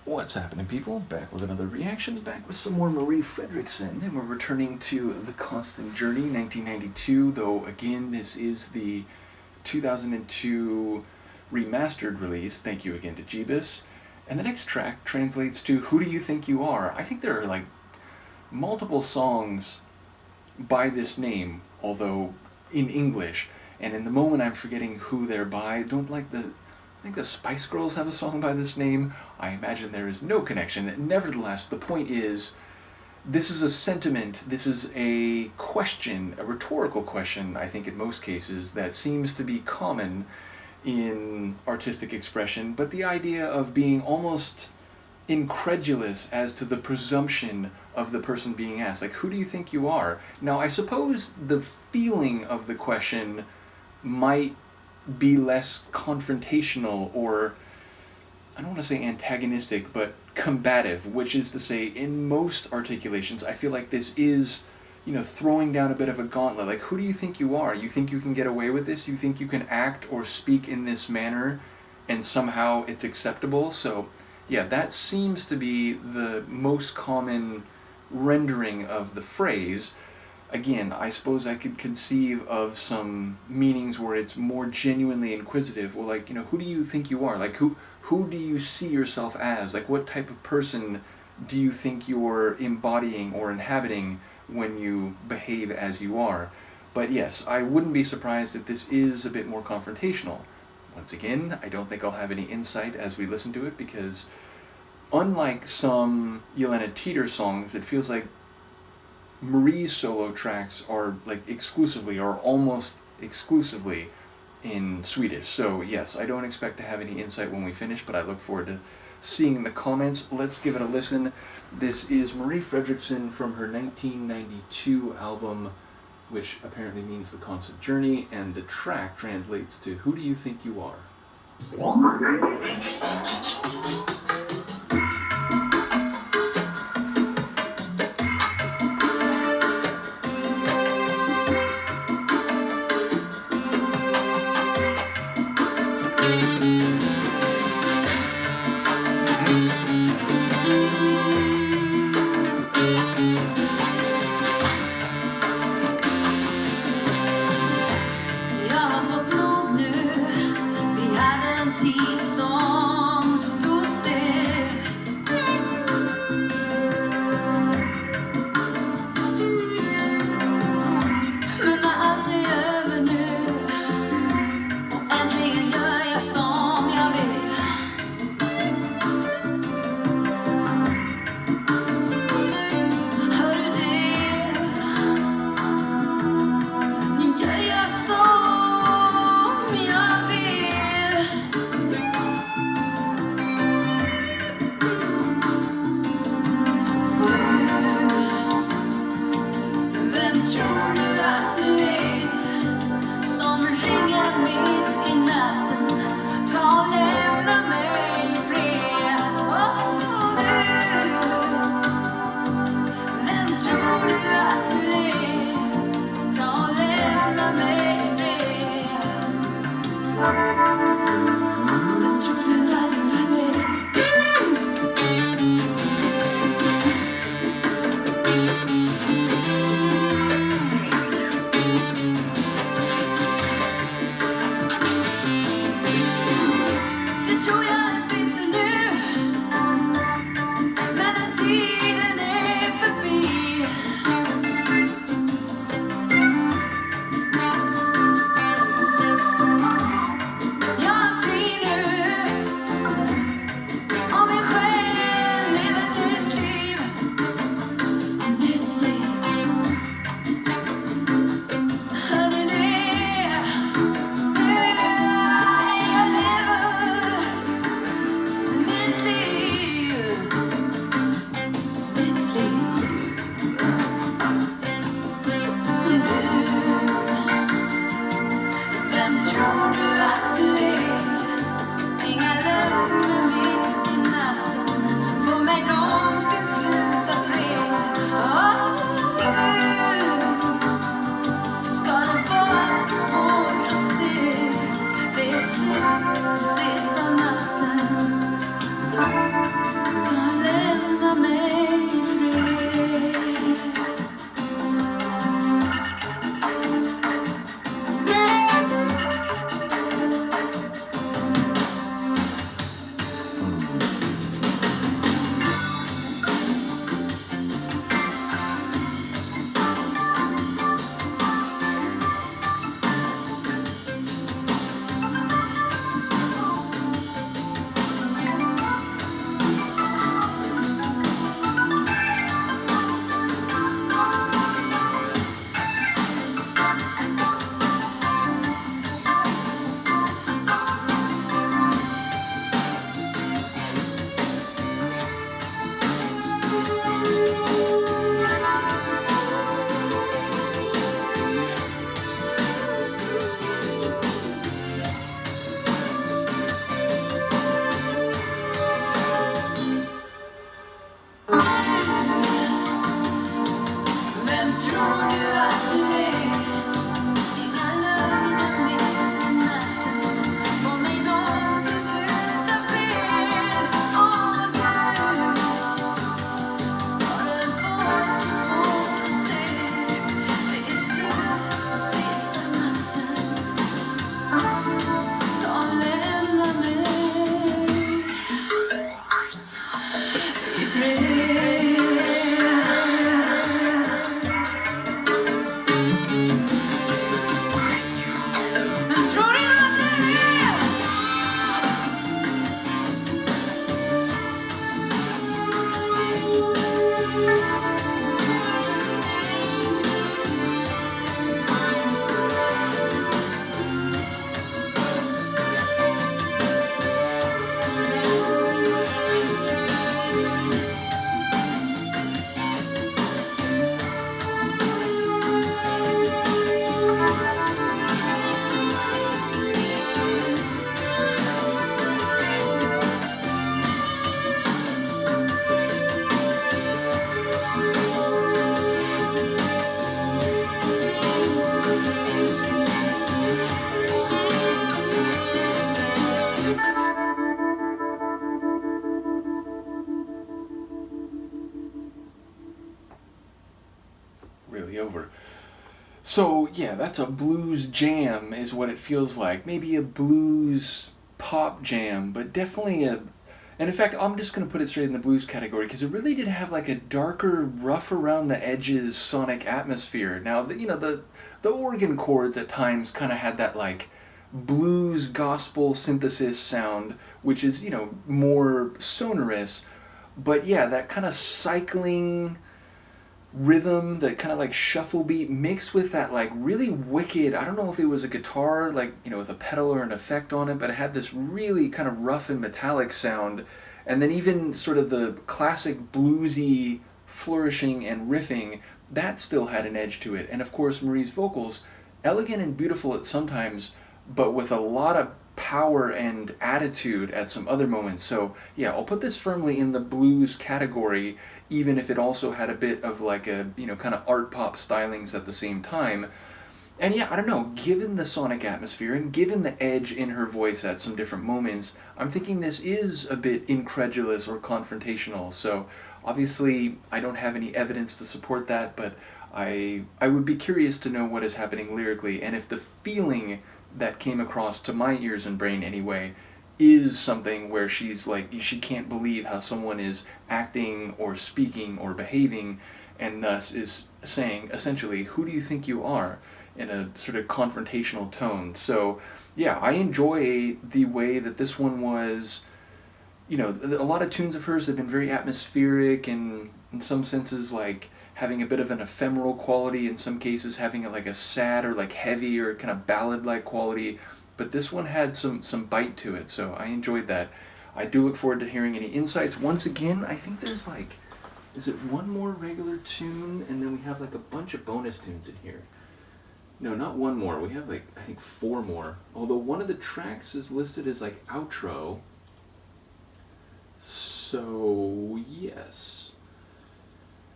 What's happening, people? Back with another reaction, back with some more Marie Fredriksson, and we're returning to The Constant Journey, 1992, though again, this is the 2002 remastered release. Thank you again to Gebus. And the next track translates to Who Do You Think You Are? I think there are like multiple songs by this name, although in English, and in the moment I'm forgetting who they're by. I think the Spice Girls have a song by this name. I imagine there is no connection. Nevertheless, the point is, this is a sentiment, this is a question, a rhetorical question, I think in most cases, that seems to be common in artistic expression, but the idea of being almost incredulous as to the presumption of the person being asked. Like, who do you think you are? Now, I suppose the feeling of the question might be less confrontational or, I don't want to say antagonistic, but combative, which is to say, in most articulations, I feel like this is, throwing down a bit of a gauntlet. Like, who do you think you are? You think you can get away with this? You think you can act or speak in this manner and somehow it's acceptable? So, yeah, that seems to be the most common rendering of the phrase. Again, I suppose I could conceive of some meanings where it's more genuinely inquisitive. Well, like, who do you think you are? Like, who do you see yourself as? Like, what type of person do you think you're embodying or inhabiting when you behave as you are? But yes, I wouldn't be surprised if this is a bit more confrontational. Once again, I don't think I'll have any insight as we listen to it, because unlike some Yelena Teeter songs, it feels like Marie's solo tracks are almost exclusively in Swedish. So yes, I don't expect to have any insight when we finish, but I look forward to seeing the comments. Let's give it a listen. This is Marie Fredriksson from her 1992 album, which apparently means The Constant Journey, and the track translates to Who Do You Think You Are? completely over. So yeah, that's a blues jam is what it feels like. Maybe a blues pop jam, but definitely a... And in fact, I'm just going to put it straight in the blues category because it really did have like a darker, rough around the edges sonic atmosphere. Now, the organ chords at times kind of had that like blues gospel synthesis sound, which is, more sonorous. But yeah, that kind of cycling rhythm, that kind of like shuffle beat mixed with that like really wicked, I don't know if it was a guitar like, with a pedal or an effect on it, but it had this really kind of rough and metallic sound. And then even sort of the classic bluesy flourishing and riffing, that still had an edge to it. And of course Marie's vocals, elegant and beautiful at sometimes, but with a lot of power and attitude at some other moments. So yeah, I'll put this firmly in the blues category, even if it also had a bit of like a, kind of art pop stylings at the same time. And yeah, I don't know, given the sonic atmosphere and given the edge in her voice at some different moments, I'm thinking this is a bit incredulous or confrontational. So obviously I don't have any evidence to support that, but I would be curious to know what is happening lyrically, and if the feeling that came across to my ears and brain anyway is something where she's like, she can't believe how someone is acting or speaking or behaving, and thus is saying essentially, who do you think you are, in a sort of confrontational tone. So yeah, I enjoy the way that this one was. A lot of tunes of hers have been very atmospheric and in some senses like having a bit of an ephemeral quality, in some cases having like a sad or like heavy or kind of ballad-like quality, but this one had some bite to it, so I enjoyed that. I do look forward to hearing any insights. Once again, I think there's like, is it one more regular tune, and then we have like a bunch of bonus tunes in here? No, not one more. We have like, I think 4 more. Although one of the tracks is listed as like outro. So, yes.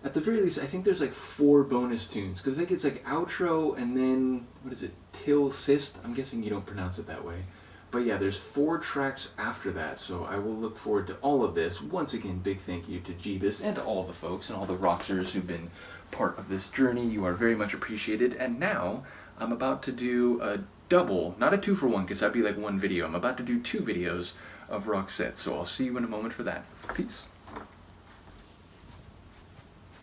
At the very least, I think there's like 4 bonus tunes. Because I think it's like outro and then, what is it? Till Sist? I'm guessing you don't pronounce it that way. But yeah, there's 4 tracks after that. So I will look forward to all of this. Once again, big thank you to Gebus and to all the folks and all the rockstars who've been part of this journey. You are very much appreciated. And now I'm about to do a double, not a 2-for-1 because that'd be like one video. I'm about to do 2 videos of rock sets, so I'll see you in a moment for that. Peace.